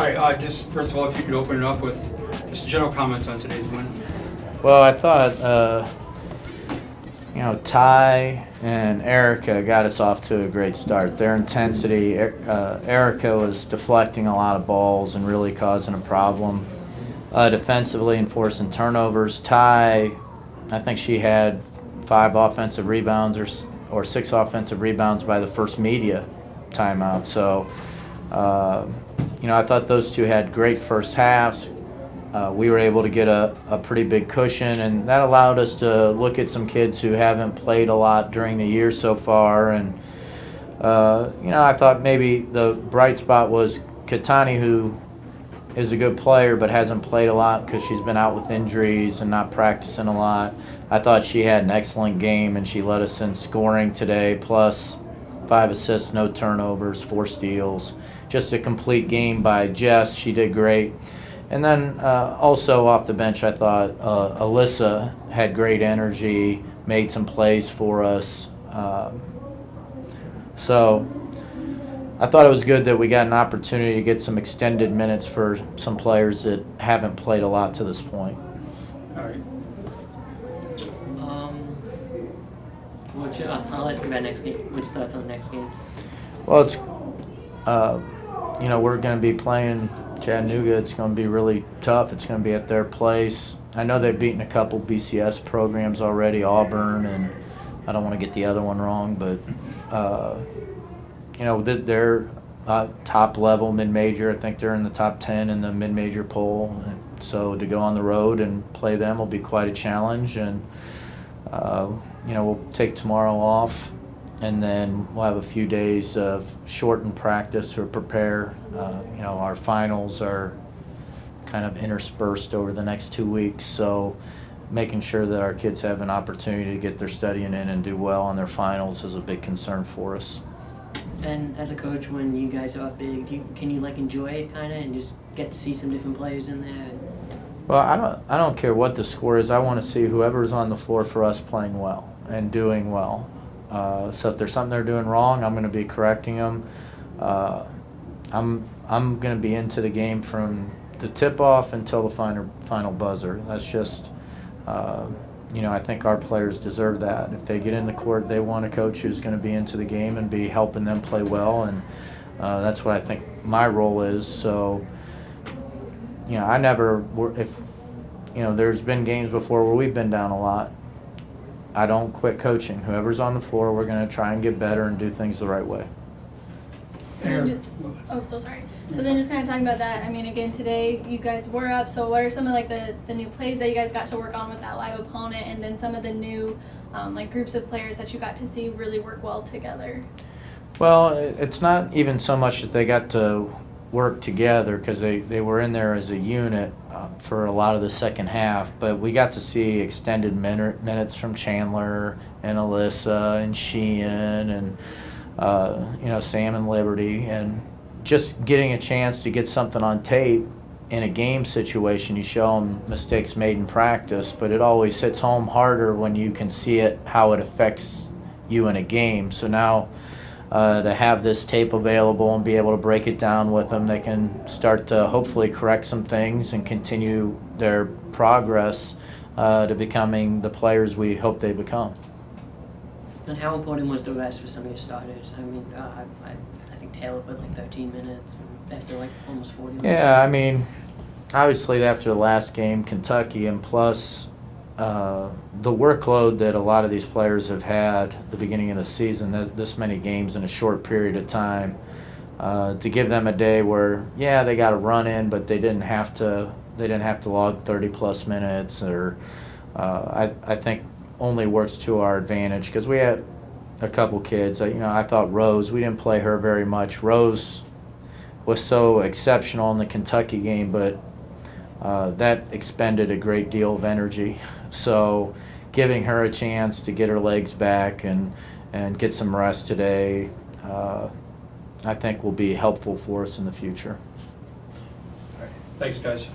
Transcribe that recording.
All right, just first of all, if you could open it up with just general comments on today's win. Well, I thought, Ty and Erica got us off to a great start. Their intensity, Erica was deflecting a lot of balls and really causing a problem defensively and forcing turnovers. Ty, I think she had 5 offensive rebounds or 6 offensive rebounds by the first media timeout. So, I thought those two had great first halves. We were able to get a pretty big cushion, and that allowed us to look at some kids who haven't played a lot during the year so far. And, I thought maybe the bright spot was Katani, who is a good player but hasn't played a lot because she's been out with injuries and not practicing a lot. I thought she had an excellent game, and she led us in scoring today, plus 5 assists, no turnovers, 4 steals. Just a complete game by Jess. She did great. And then also off the bench, I thought Alyssa had great energy, made some plays for us. So I thought it was good that we got an opportunity to get some extended minutes for some players that haven't played a lot to this point. All right. I'll ask you about next game. What's your thoughts on next game? Well, it's we're going to be playing Chattanooga. It's going to be really tough. It's going to be at their place. I know they've beaten a couple BCS programs already, Auburn, and I don't want to get the other one wrong, but they're top level mid-major. I think they're in the top 10 in the mid-major poll. So to go on the road and play them will be quite a challenge. And we'll take tomorrow off, and then we'll have a few days of shortened practice to prepare. Our finals are kind of interspersed over the next 2 weeks, so making sure that our kids have an opportunity to get their studying in and do well on their finals is a big concern for us. And as a coach, when you guys are up big, can you enjoy it kind of and just get to see some different players in there? Well, I don't care what the score is. I want to see whoever's on the floor for us playing well and doing well. So if there's something they're doing wrong, I'm going to be correcting them. I'm going to be into the game from the tip-off until the final buzzer. That's just, I think our players deserve that. If they get in the court, they want a coach who's going to be into the game and be helping them play well, and that's what I think my role is. So, there's been games before where we've been down a lot. I don't quit coaching. Whoever's on the floor, we're going to try and get better and do things the right way. So then So then just kind of talking about that, again, today you guys were up, so what are some of the new plays that you guys got to work on with that live opponent, and then some of the new groups of players that you got to see really work well together? Well, it's not even so much that they got to work together because they were in there as a unit for a lot of the second half, but we got to see extended minutes from Chandler and Alyssa and Sheehan and Sam and Liberty, and just getting a chance to get something on tape in a game situation. You show them mistakes made in practice, but it always hits home harder when you can see it, how it affects you in a game. So now to have this tape available and be able to break it down with them, they can start to hopefully correct some things and continue their progress to becoming the players we hope they become. And how important was the rest for some of your starters? I think Taylor put 13 minutes after almost 40 minutes. Yeah, obviously after the last game, Kentucky, and plus the workload that a lot of these players have had at the beginning of the season, this many games in a short period of time, to give them a day where, they got a run in, but they didn't have to log 30-plus minutes, or I think only works to our advantage because we had a couple kids. I thought Rose, we didn't play her very much. Rose was so exceptional in the Kentucky game, but that expended a great deal of energy. So giving her a chance to get her legs back and get some rest today, I think will be helpful for us in the future. All right. Thanks, guys.